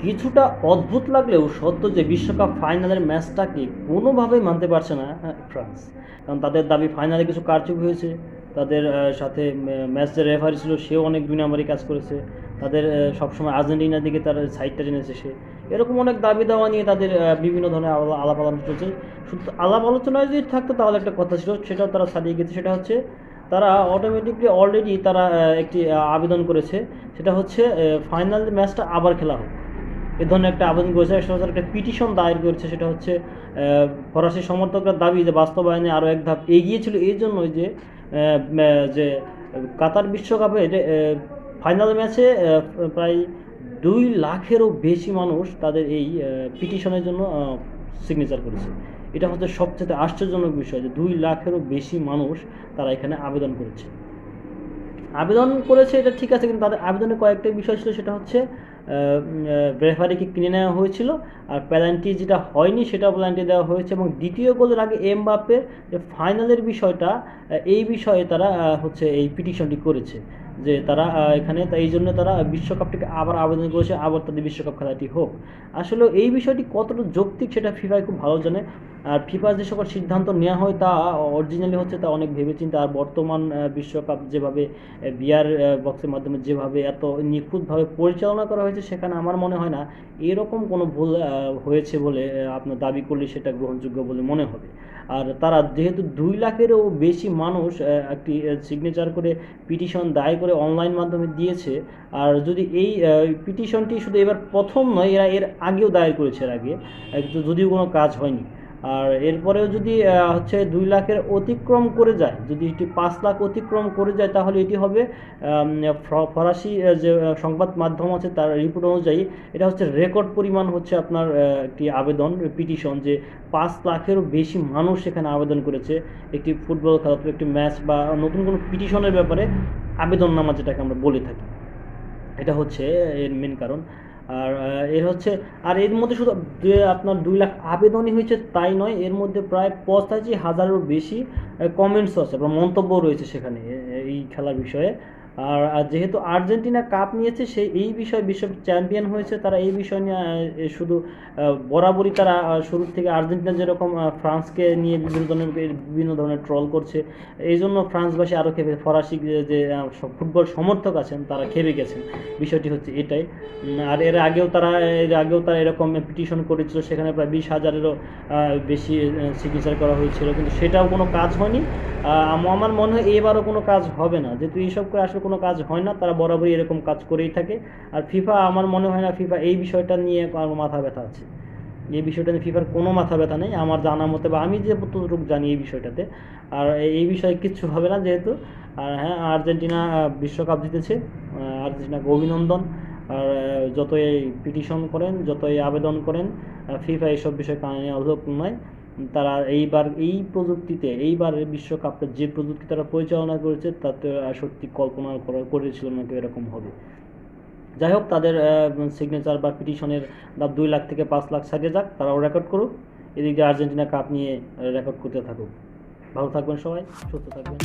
কিছুটা অদ্ভুত লাগলেও সত্য যে বিশ্বকাপ ফাইনালের ম্যাচটাকে কোনোভাবেই মানতে পারছে না ফ্রান্স। কারণ তাদের দাবি ফাইনালে কিছু কারচুপি হয়েছে, তাদের সাথে ম্যাচ যে রেফারি ছিল সেও অনেক দুই নম্বরই কাজ করেছে, তাদের সবসময় আর্জেন্টিনার দিকে তার সাইডটা টেনেছে সে। এরকম অনেক দাবি দেওয়া নিয়ে তাদের বিভিন্ন ধরনের আলাপ আলোচনা চলছে। শুধু আলাপ আলোচনায় যদি থাকতো তাহলে একটা কথা ছিল, সেটাও তারা ছাড়িয়ে গেছে। সেটা হচ্ছে তারা অটোমেটিকলি অলরেডি তারা একটি আবেদন করেছে, সেটা হচ্ছে ফাইনাল ম্যাচটা আবার খেলা হোক। এ ধরনের একটা আবেদন করেছে, একটা পিটিশন দায়ের করেছে। সেটা হচ্ছে ফরাসি সমর্থকরা দাবি যে বাস্তবায়নে আরও এক ধাপ এগিয়েছিল এই জন্যই যে কাতার বিশ্বকাপে ফাইনাল ম্যাচে প্রায় 2 লাখেরও বেশি মানুষ তাদের এই পিটিশনের জন্য সিগনেচার করেছে। এটা হচ্ছে সবচেয়ে আশ্চর্যজনক বিষয় যে 2 লাখেরও বেশি মানুষ তারা এখানে আবেদন করেছে। আবেদন করেছে এটা ঠিক আছে, কিন্তু তাদের আবেদনে কয়েকটা বিষয় ছিল। সেটা হচ্ছে রেফারিকে কিনে নেওয়া হয়েছিল, আর প্যানাল্টি যেটা হয়নি সেটাও প্যানাল্টি দেওয়া হয়েছে, এবং দ্বিতীয় গোলের আগে এমবাপ্পের যে ফাইনালের বিষয়টা, এই বিষয়ে তারা হচ্ছে এই পিটিশনটি করেছে যে তারা এখানে এই জন্য তারা বিশ্বকাপটিকে আবার আবেদন করেছে, আবার তাদের বিশ্বকাপ খেলাটি হোক। আসলে এই বিষয়টি কতটা যৌক্তিক সেটা ফিফাই খুব ভালো জানে। আর ফিফার যে সকল সিদ্ধান্ত নেওয়া হয় তা অরিজিনালি হচ্ছে তা অনেক ভেবেচিন্তে। আর বর্তমান বিশ্বকাপ যেভাবে বিআর বক্সের মাধ্যমে যেভাবে এত নিখুঁতভাবে পরিচালনা করা হয়েছে, সেখানে আমার মনে হয় না এরকম কোনো ভুল হয়েছে বলে আপনার দাবি করলে সেটা গ্রহণযোগ্য বলে মনে হবে। আর তারা যেহেতু 2 লাখেরও বেশি মানুষ একটি সিগনেচার করে পিটিশন দায়ের করে অনলাইন মাধ্যমে দিয়েছে। আর যদি এই পিটিশনটি শুধু এবার প্রথম নয়, এরা এর আগেও দায়ের করেছে, এর আগে যদিও কোনো কাজ হয়নি। আর এরপরেও যদি হচ্ছে 2 লাখের অতিক্রম করে যায়, যদি এটি 5 লাখ অতিক্রম করে যায়, তাহলে এটি হবে ফরাসি যে সংবাদ মাধ্যম আছে তার রিপোর্ট অনুযায়ী এটা হচ্ছে রেকর্ড পরিমাণ হচ্ছে আপনার একটি আবেদন পিটিশন, যে 5 লাখেরও বেশি মানুষ সেখানে আবেদন করেছে একটি ফুটবল খেলা, একটি ম্যাচ বা নতুন কোনো পিটিশনের ব্যাপারে আবেদননামা যেটাকে আমরা বলে থাকি। এটা হচ্ছে এর মেন কারণ। আর এর হচ্ছে, আর এর মধ্যে শুধু আপনার 2 লাখ আবেদনই হয়েছে তাই নয়, এর মধ্যে প্রায় 85,000-এরও বেশি কমেন্টসও আছে বা মন্তব্য রয়েছে সেখানে এই খেলার বিষয়ে। আর যেহেতু আর্জেন্টিনা কাপ নিয়েছে, সেই এই বিষয়ে বিশ্ব চ্যাম্পিয়ন হয়েছে, তারা এই বিষয় নিয়ে শুধু বরাবরই তারা শুরুর থেকে আর্জেন্টিনা যেরকম ফ্রান্সকে নিয়ে বিভিন্ন ধরনের ট্রল করছে, এই জন্য ফ্রান্সবাসী আরও খেপে, ফরাসি যে ফুটবল সমর্থক আছেন তারা খেপে গেছেন। বিষয়টি হচ্ছে এটাই। আর এর আগেও তারা এরকম পিটিশন করেছিল, সেখানে প্রায় 20,000-এরও বেশি সিগনেচার করা হয়েছিল, কিন্তু সেটাও কোনো কাজ হয়নি। আমার মনে হয় এবারও কোনো কাজ হবে না, যেহেতু এইসব করে আসলে কোনো কাজ হয় না, তারা বরাবরই এরকম কাজ করেই থাকে। আর ফিফা, আমার মনে হয় না ফিফা এই বিষয়টা নিয়ে কারো মাথা ব্যথা আছে। এই বিষয়টা নিয়ে ফিফার কোনো মাথা ব্যথা নেই আমার জানা মতে, বা আমি যে যতটুকু জানি এই বিষয়টাতে। আর এই বিষয়ে কিচ্ছু হবে না যেহেতু। আর হ্যাঁ, আর্জেন্টিনা বিশ্বকাপ জিতেছে, আর্জেন্টিনাকে অভিনন্দন। আর যতই পিটিশন করেন, যতই আবেদন করেন, ফিফা এইসব বিষয়ে কানে অলোক নয়। তারা এইবারের বিশ্বকাপটা যে প্রযুক্তি তারা পরিচালনা করেছে তাতে সত্যি কল্পনা করেছিল না কেউ এরকম হবে। যাই হোক, তাদের সিগনেচার বা পিটিশনের দাম 2 লাখ থেকে 5 লাখ সাইডে যাক, তারাও রেকর্ড করুক, এদিকে আর্জেন্টিনা কাপ নিয়ে রেকর্ড করতে থাকুক। ভালো থাকবেন সবাই, সুস্থ থাকবেন।